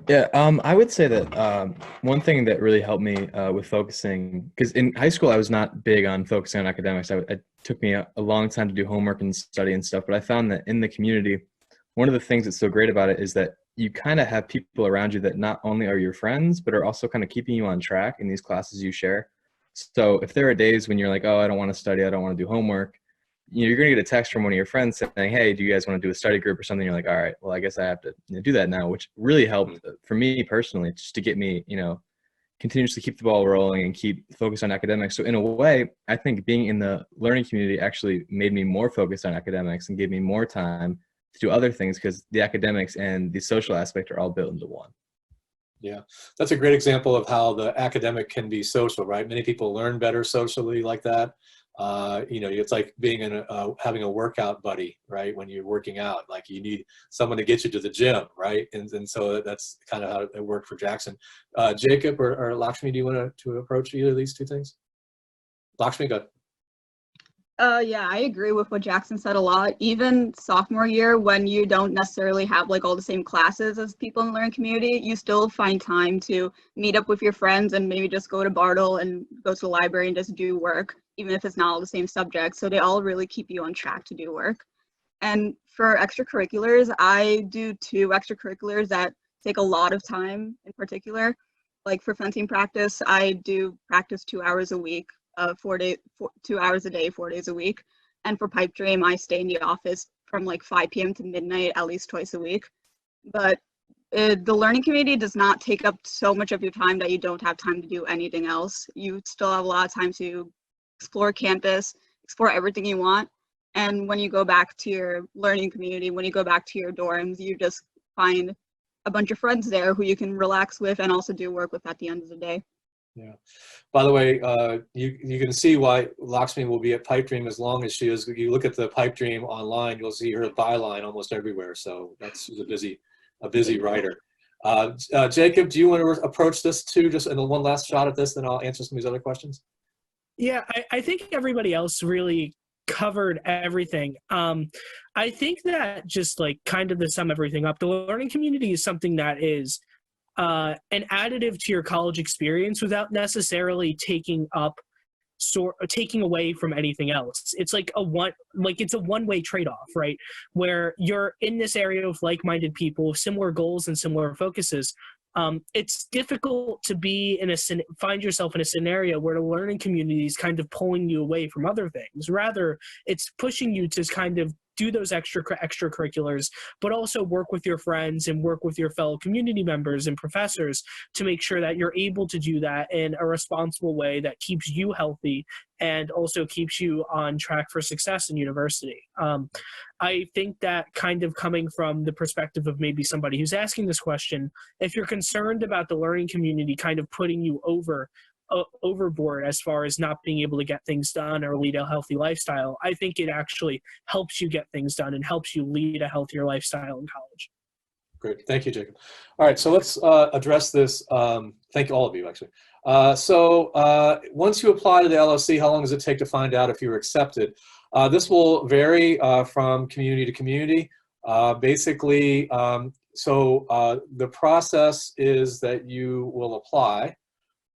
Yeah, I would say that one thing that really helped me with focusing, because in high school I was not big on focusing on academics. It took me a long time to do homework and study and stuff, but I found that in the community, one of the things that's so great about it is that you kind of have people around you that not only are your friends, but are also kind of keeping you on track in these classes you share. So if there are days when you're like, oh, I don't want to study, I don't want to do homework, you're going to get a text from one of your friends saying, hey, do you guys want to do a study group or something? You're like, all right, well, I guess I have to do that now, which really helped for me personally, just to get me, continuously keep the ball rolling and keep focused on academics. So in a way, I think being in the learning community actually made me more focused on academics and gave me more time to do other things, because the academics and the social aspect are all built into one. Yeah, that's a great example of how the academic can be social, right? Many people learn better socially like that. You know, it's like being in having a workout buddy, right? When you're working out, like you need someone to get you to the gym, right? And so that's kind of how it worked for Jackson. Jacob or Lakshmi, do you want to approach either of these two things? Lakshmi, go. Yeah, I agree with what Jackson said a lot. Even sophomore year, when you don't necessarily have like all the same classes as people in the learning community, you still find time to meet up with your friends and maybe just go to Bartle and go to the library and just do work, even if it's not all the same subject. So they all really keep you on track to do work. And for extracurriculars, I do 2 extracurriculars that take a lot of time in particular. Like for fencing practice, I do practice 2 hours a week. 2 hours a day, 4 days a week. And for pipe dream, I stay in the office from like 5 p.m. to midnight, at least twice a week. But the learning community does not take up so much of your time that you don't have time to do anything else. You still have a lot of time to explore campus, explore everything you want. And when you go back to your learning community, when you go back to your dorms, you just find a bunch of friends there who you can relax with and also do work with at the end of the day. Yeah. By the way, you can see why Lakshmi will be at Pipe Dream as long as she is. You look at the Pipe Dream online, you'll see her byline almost everywhere. So that's a busy writer. Jacob, do you want to approach this too? Just in one last shot at this, then I'll answer some of these other questions. Yeah, I think everybody else really covered everything. I think that just like kind of to sum everything up, the learning community is something that is an additive to your college experience without necessarily taking away from anything else. It's like it's a one-way trade-off, right? Where you're in this area of like-minded people with similar goals and similar focuses. It's difficult to find yourself in a scenario where the learning community is kind of pulling you away from other things. Rather, it's pushing you to kind of do those extracurriculars, but also work with your friends and work with your fellow community members and professors to make sure that you're able to do that in a responsible way that keeps you healthy and also keeps you on track for success in university. I think that kind of coming from the perspective of maybe somebody who's asking this question, if you're concerned about the learning community kind of putting you overboard as far as not being able to get things done or lead a healthy lifestyle, I think it actually helps you get things done and helps you lead a healthier lifestyle in college. Great, thank you, Jacob. All right, so let's address this. Thank all of you, actually. Once you apply to the LOC, how long does it take to find out if you're accepted? This will vary from community to community. The process is that you will apply.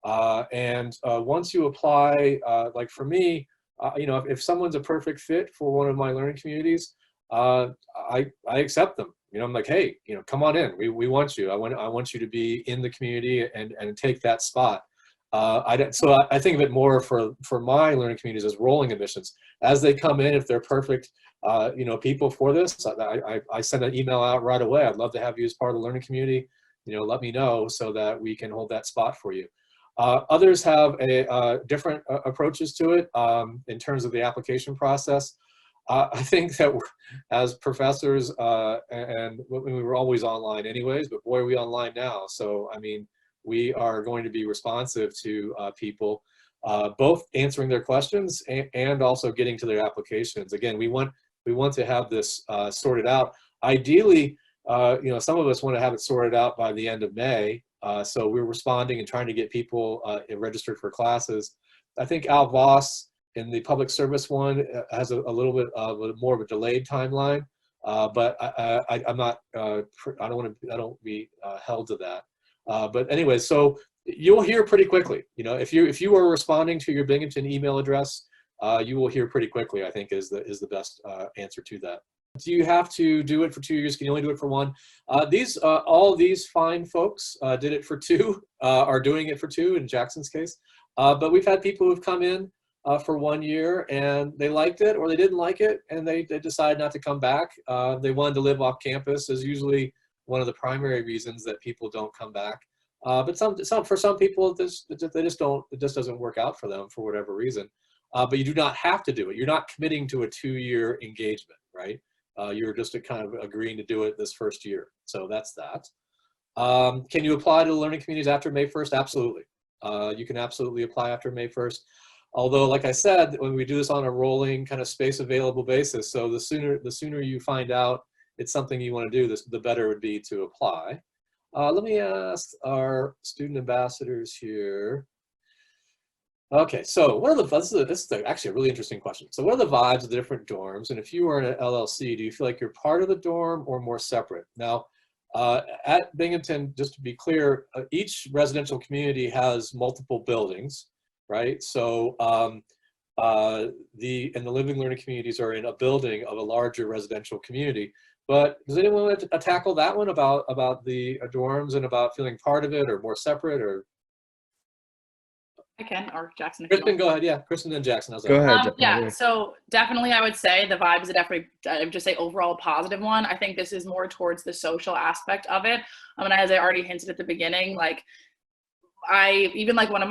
Once you apply, like for me, if someone's a perfect fit for one of my learning communities, I accept them. I'm like, hey, come on in. We want you. I want you to be in the community and take that spot. So I think of it more for my learning communities as rolling admissions. As they come in, if they're perfect, people for this, I send an email out right away. I'd love to have you as part of the learning community. Let me know so that we can hold that spot for you. Others have different approaches to it in terms of the application process. I think that as professors, and we were always online anyways, but boy, are we online now. So, I mean, we are going to be responsive to people, both answering their questions and also getting to their applications. Again, we want to have this sorted out. Ideally, some of us want to have it sorted out by the end of May. So we're responding and trying to get people registered for classes. I think Al Voss in the public service one has a little bit more of a delayed timeline, but I'm not. I don't be held to that. But anyway, so you'll hear pretty quickly. If you are responding to your Binghamton email address, you will hear pretty quickly. I think is the best answer to that. Do you have to do it for 2 years? Can you only do it for 1? All these fine folks did it for 2, are doing it for 2 in Jackson's case. But we've had people who've come in for 1 year and they liked it or they didn't like it and they decided not to come back. They wanted to live off campus is usually one of the primary reasons that people don't come back. But for some people, it just doesn't work out for them for whatever reason. But you do not have to do it. You're not committing to a 2-year engagement, right? You're just kind of agreeing to do it this first year. So that's that. Can you apply to the learning communities after May 1st? Absolutely. You can absolutely apply after May 1st. Although, like I said, when we do this on a rolling kind of space available basis, so the sooner you find out it's something you want to do, the better it would be to apply. Let me ask our student ambassadors here. Okay, so what are the, this is actually a really interesting question. So what are the vibes of the different dorms? And if you were in an LLC, do you feel like you're part of the dorm or more separate? Now, at Binghamton, just to be clear, each residential community has multiple buildings, right? So the living learning communities are in a building of a larger residential community. But does anyone want to tackle that one about the dorms and about feeling part of it or more separate? Or I can, or Jackson. Kristen, go ahead. Yeah, Kristen and Jackson. Go ahead. Yeah, so definitely I would say the vibe is definitely, I would just say overall positive one. I think this is more towards the social aspect of it. I mean, as I already hinted at the beginning, like even like one of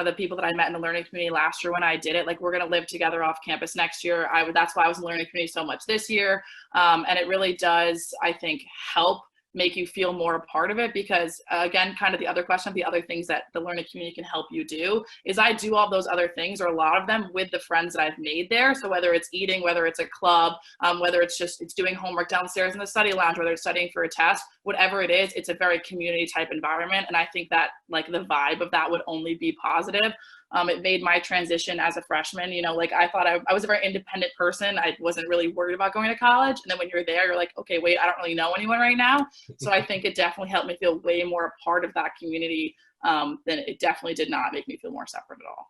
the people that I met in the learning community last year when I did it, like we're going to live together off campus next year. That's why I was in the learning community so much this year. And it really does, I think, help make you feel more a part of it, because again, kind of the other question, the other things that the learning community can help you do is I do all those other things, or a lot of them, with the friends that I've made there. So whether it's eating, whether it's a club, whether it's doing homework downstairs in the study lounge, whether it's studying for a test, whatever it is, it's a very community type environment. And I think that like the vibe of that would only be positive. It made my transition as a freshman, you know, like I thought I was a very independent person. I wasn't really worried about going to college. And then when you're there, you're like, okay, wait, I don't really know anyone right now. So I think it definitely helped me feel way more a part of that community than it definitely did not make me feel more separate at all.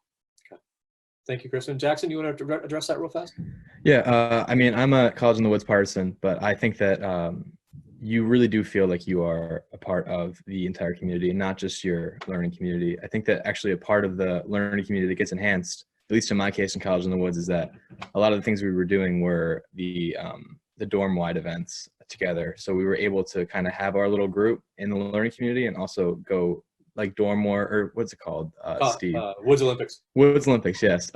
Okay. Thank you, Kristen. Jackson, you want to address that real fast? Yeah, I mean, I'm a College in the Woods partisan, but I think that you really do feel like you are a part of the entire community and not just your learning community. I think that actually a part of the learning community that gets enhanced, at least in my case in College in the Woods, is that a lot of the things we were doing were the dorm-wide events together. So we were able to kind of have our little group in the learning community and also go like dorm war, or what's it called, Steve? Woods Olympics. Woods Olympics, yes.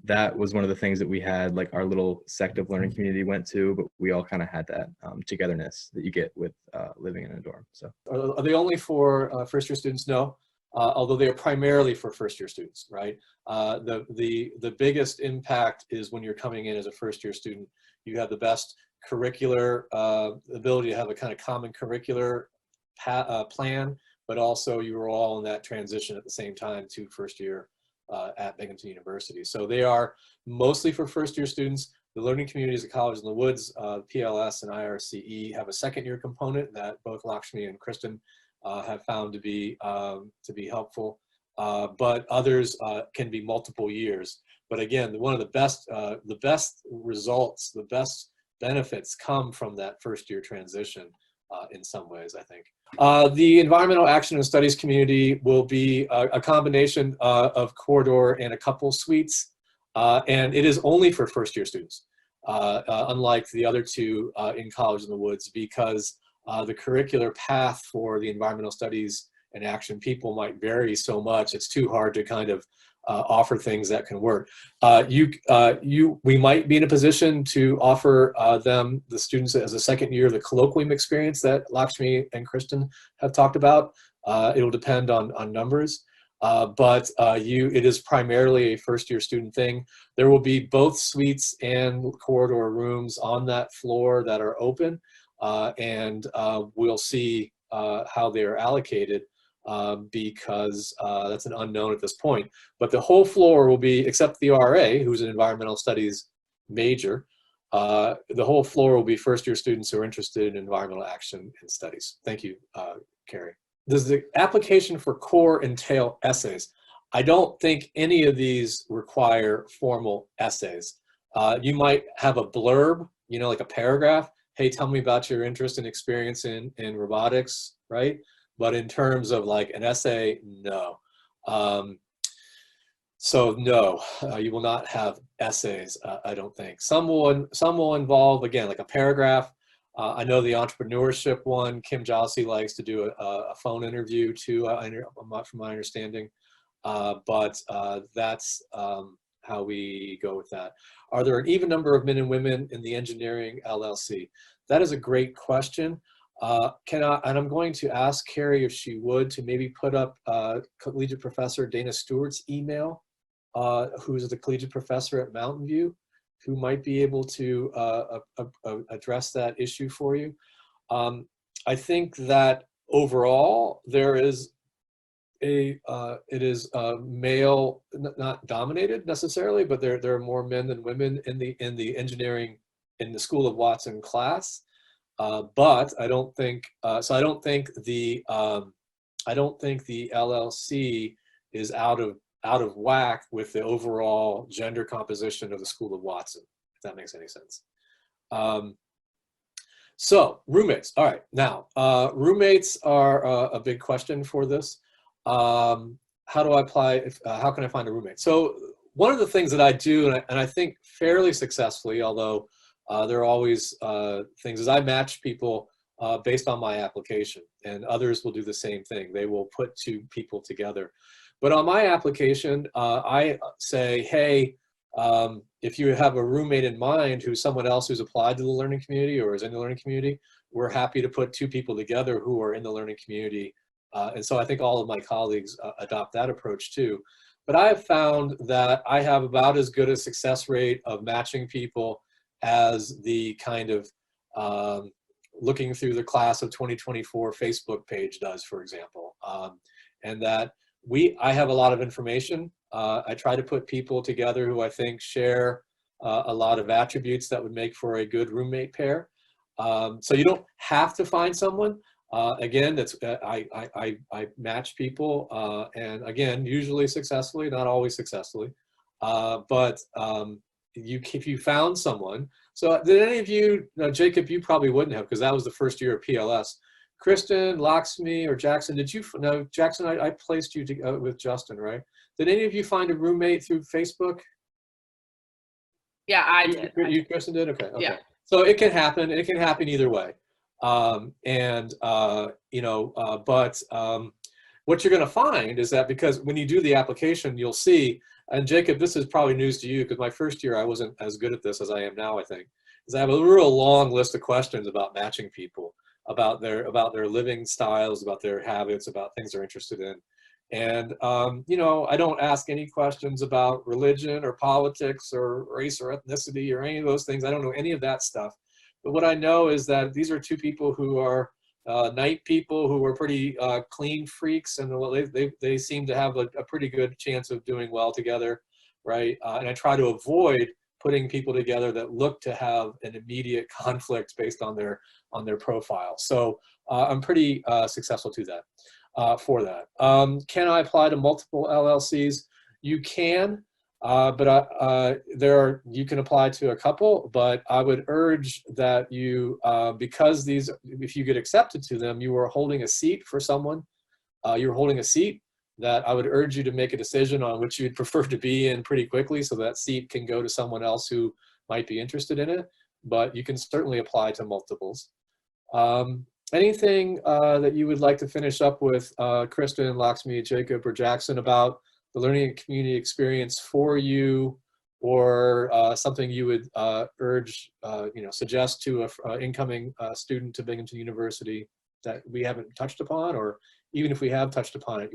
That was one of the things that we had, like our little sect of learning community went to, but we all kind of had that togetherness that you get with living in a dorm. So are they only for first year students? No, although they are primarily for first year students, right? The biggest impact is when you're coming in as a first year student. You have the best curricular ability to have a kind of common curricular plan, but also you were all in that transition at the same time to first year at Binghamton University. So they are mostly for first year students. The learning communities at College in the Woods, PLS and IRCE, have a second year component that both Lakshmi and Kristen have found to be helpful. But others can be multiple years. But again, one of the best results, the best benefits come from that first year transition in some ways, I think. The environmental action and studies community will be a combination of corridor and a couple suites, and it is only for first year students, unlike the other two in College in the Woods, because the curricular path for the environmental studies and action people might vary so much, it's too hard to kind of offer things that can work. We might be in a position to offer the students as a second year, the colloquium experience that Lakshmi and Kristen have talked about. It'll depend on numbers, but it is primarily a first year student thing. There will be both suites and corridor rooms on that floor that are open, and we'll see how they are allocated. Because that's an unknown at this point. But the whole floor will be, except the RA, who's an environmental studies major, the whole floor will be first year students who are interested in environmental action and studies. Thank you, Carrie. Does the application for core entail essays? I don't think any of these require formal essays. You might have a blurb, you know, like a paragraph. Hey, tell me about your interest and experience in robotics, right? But in terms of like an essay, no. So no, you will not have essays, I don't think. Some will involve, again, like a paragraph. I know the entrepreneurship one, Kim Jossy likes to do a phone interview too, from my understanding. But that's how we go with that. Are there an even number of men and women in the engineering LLC? That is a great question. And I'm going to ask Carrie if she would to maybe put up Collegiate Professor Dana Stewart's email, who's the Collegiate Professor at Mountain View, who might be able to address that issue for you. I think that overall there is it is male, not dominated necessarily, but there are more men than women in the engineering, in the School of Watson class. But I don't think so. I don't think the LLC is out of whack with the overall gender composition of the School of Watson, if that makes any sense. So roommates. All right, now roommates are a big question for this. How do I apply? How can I find a roommate? So one of the things that I do, and I think fairly successfully, although there are always things, is I match people based on my application, and others will do the same thing. They will put two people together. But on my application, I say, hey, if you have a roommate in mind who's someone else who's applied to the learning community or is in the learning community, we're happy to put two people together who are in the learning community. And so I think all of my colleagues adopt that approach too. But I have found that I have about as good a success rate of matching people as the kind of looking through the class of 2024 Facebook page does, for example. And that I have a lot of information. I try to put people together who I think share a lot of attributes that would make for a good roommate pair. So you don't have to find someone. Again, that's I match people, and again, usually successfully, not always successfully. But if you found someone, so did any of you, no, Jacob, you probably wouldn't have, because that was the first year of PLS. Kristen, Lakshmi, or Jackson, did you? No, Jackson, I placed you with Justin, right? Did any of you find a roommate through Facebook? Yeah, I did. You, Kristen, did? Okay. Yeah. So it can happen. It can happen either way. What you're going to find is that, because when you do the application, you'll see, and Jacob, this is probably news to you, because my first year I wasn't as good at this as I am now, I think, is I have a real long list of questions about matching people, about their living styles, about their habits, about things they're interested in. And, I don't ask any questions about religion or politics or race or ethnicity or any of those things. I don't know any of that stuff. But what I know is that these are two people who are night people, who are pretty clean freaks, and they seem to have a pretty good chance of doing well together, right? And I try to avoid putting people together that look to have an immediate conflict based on their profile. So I'm pretty successful to that, for that. Can I apply to multiple LLCs? You can. But you can apply to a couple, but I would urge that you, because if you get accepted to them, you are holding a seat for someone, you're holding a seat that I would urge you to make a decision on which you'd prefer to be in pretty quickly, so that seat can go to someone else who might be interested in it, but you can certainly apply to multiples. Anything that you would like to finish up with, Kristen, Lakshmi, Jacob, or Jackson, about the learning community experience for you, or something you would urge, suggest to an incoming student to Binghamton University that we haven't touched upon, or even if we have touched upon it?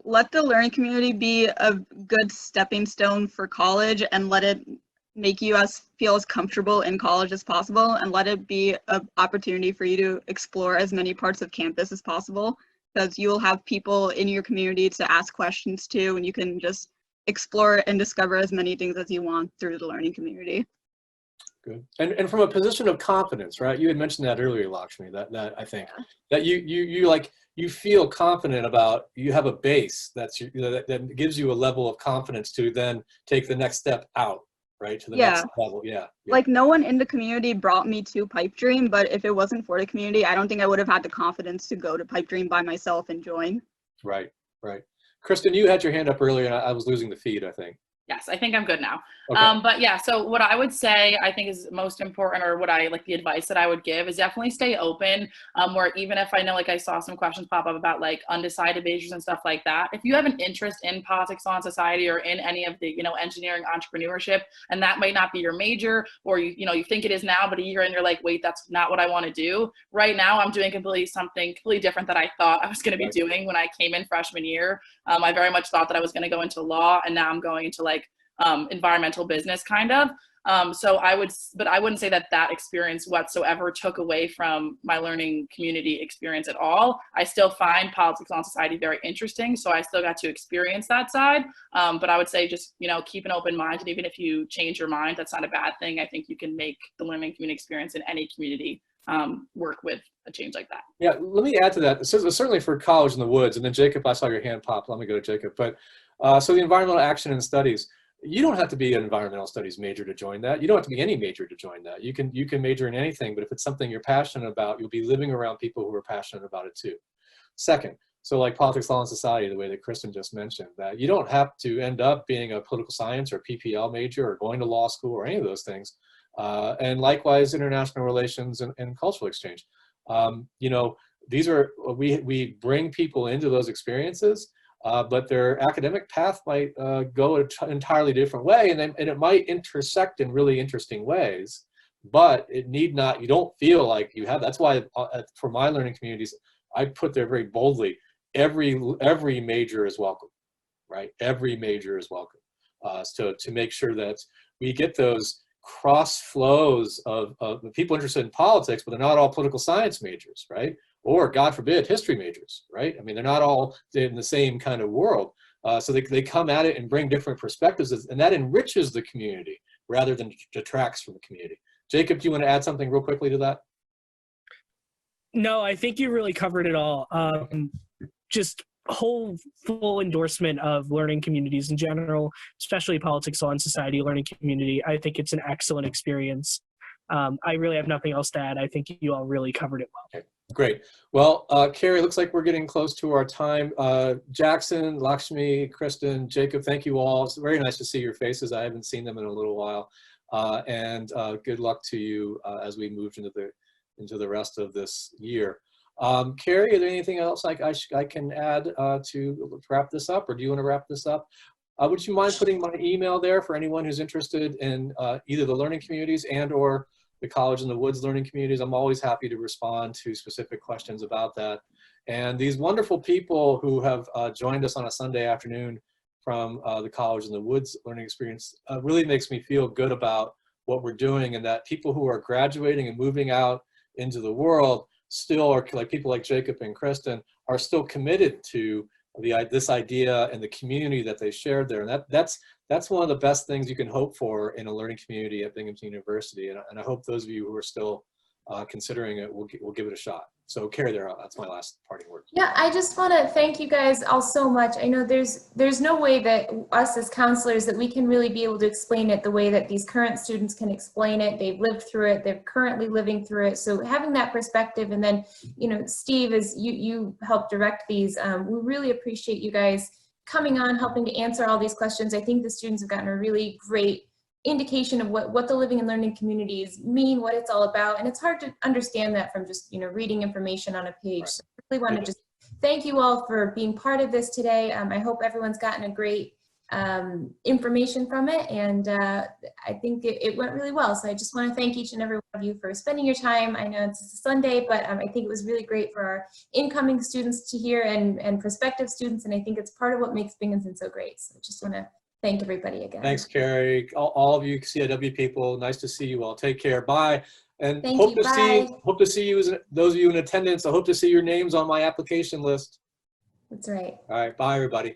Let the learning community be a good stepping stone for college, and let it make you feel as comfortable in college as possible, and let it be an opportunity for you to explore as many parts of campus as possible, because you will have people in your community to ask questions to, and you can just explore and discover as many things as you want through the learning community. Good. And from a position of confidence, right? You had mentioned that earlier, Lakshmi, that I think, that you feel confident about, you have a base that gives you a level of confidence to then take the next step out, right? To the next level. Yeah. Like, no one in the community brought me to Pipe Dream, but if it wasn't for the community, I don't think I would have had the confidence to go to Pipe Dream by myself and join. Right. Kristen, you had your hand up earlier, and I was losing the feed, I think. Yes, I think I'm good now. Okay. But yeah, so what I would say I think is most important, or what I like, the advice that I would give is definitely stay open. Where even if I know, like I saw some questions pop up about like undecided majors and stuff like that, if you have an interest in politics, law, and society, or in any of the, you know, engineering, entrepreneurship, and that might not be your major, or you think it is now, but a year in you're like, wait, that's not what I want to do. Right now, I'm doing something completely different that I thought I was going to be doing when I came in freshman year. I very much thought that I was going to go into law, and now I'm going into like environmental business kind of. So I wouldn't say that experience whatsoever took away from my learning community experience at all. I still find politics, law, and society very interesting, so I still got to experience that side. But I would say just, keep an open mind, and even if you change your mind, that's not a bad thing. I think you can make the learning community experience in any community work with a change like that. Yeah, let me add to that. So certainly for College in the Woods, and then Jacob, I saw your hand pop. Let me go to Jacob. But so the environmental action and studies, you don't have to be an environmental studies major to join that. You don't have to be any major to join that. You can major in anything, but if it's something you're passionate about, you'll be living around people who are passionate about it too. Second, so like politics, law, and society, the way that Kristen just mentioned, that you don't have to end up being a political science or PPL major or going to law school or any of those things. And likewise, international relations and cultural exchange. These are, we bring people into those experiences, but their academic path might go an entirely different way, and it might intersect in really interesting ways, but it need not, you don't feel like you have. That's why for my learning communities, I put there very boldly, every major is welcome, right? Every major is welcome. To make sure that we get those cross flows of people interested in politics, but they're not all political science majors, right? Or God forbid, history majors, right? I mean, they're not all in the same kind of world. So they come at it and bring different perspectives, and that enriches the community rather than detracts from the community. Jacob, do you want to add something real quickly to that? No, I think you really covered it all. Just full endorsement of learning communities in general, especially politics, law, and society learning community. I think it's an excellent experience. I really have nothing else to add. I think you all really covered it well. Okay, great. Well, Carrie, looks like we're getting close to our time. Jackson, Lakshmi, Kristen, Jacob, thank you all. It's very nice to see your faces. I haven't seen them in a little while. And good luck to you as we move into the rest of this year. Carrie, is there anything else I can add to wrap this up, or do you want to wrap this up? Would you mind putting my email there for anyone who's interested in either the learning communities and or the College in the Woods learning communities? I'm always happy to respond to specific questions about that. And these wonderful people who have joined us on a Sunday afternoon from the College in the Woods learning experience really makes me feel good about what we're doing, and that people who are graduating and moving out into the world still are, like people like Jacob and Kristen, are still committed to this idea and the community that they shared there. And that's one of the best things you can hope for in a learning community at Binghamton University. And I hope those of you who are still considering it will give it a shot. So Carrie, that's my last parting word. Yeah, I just want to thank you guys all so much. I know there's no way that us as counselors that we can really be able to explain it the way that these current students can explain it. They've lived through it. They're currently living through it. So having that perspective, and then, Steve, as you help direct these, we really appreciate you guys coming on, helping to answer all these questions. I think the students have gotten a really great indication of what the living and learning communities mean, what it's all about. And it's hard to understand that from just, reading information on a page. So I really want to just thank you all for being part of this today. I hope everyone's gotten a great information from it. And I think it went really well. So I just want to thank each and every one of you for spending your time. I know it's a Sunday, but I think it was really great for our incoming students to hear and prospective students. And I think it's part of what makes Binghamton so great. So I just want to thank everybody again. Thanks, Carrie. All of you CIW people, nice to see you all. Take care. Bye. And hope to see you, those of you in attendance. I hope to see your names on my application list. That's right. All right. Bye, everybody.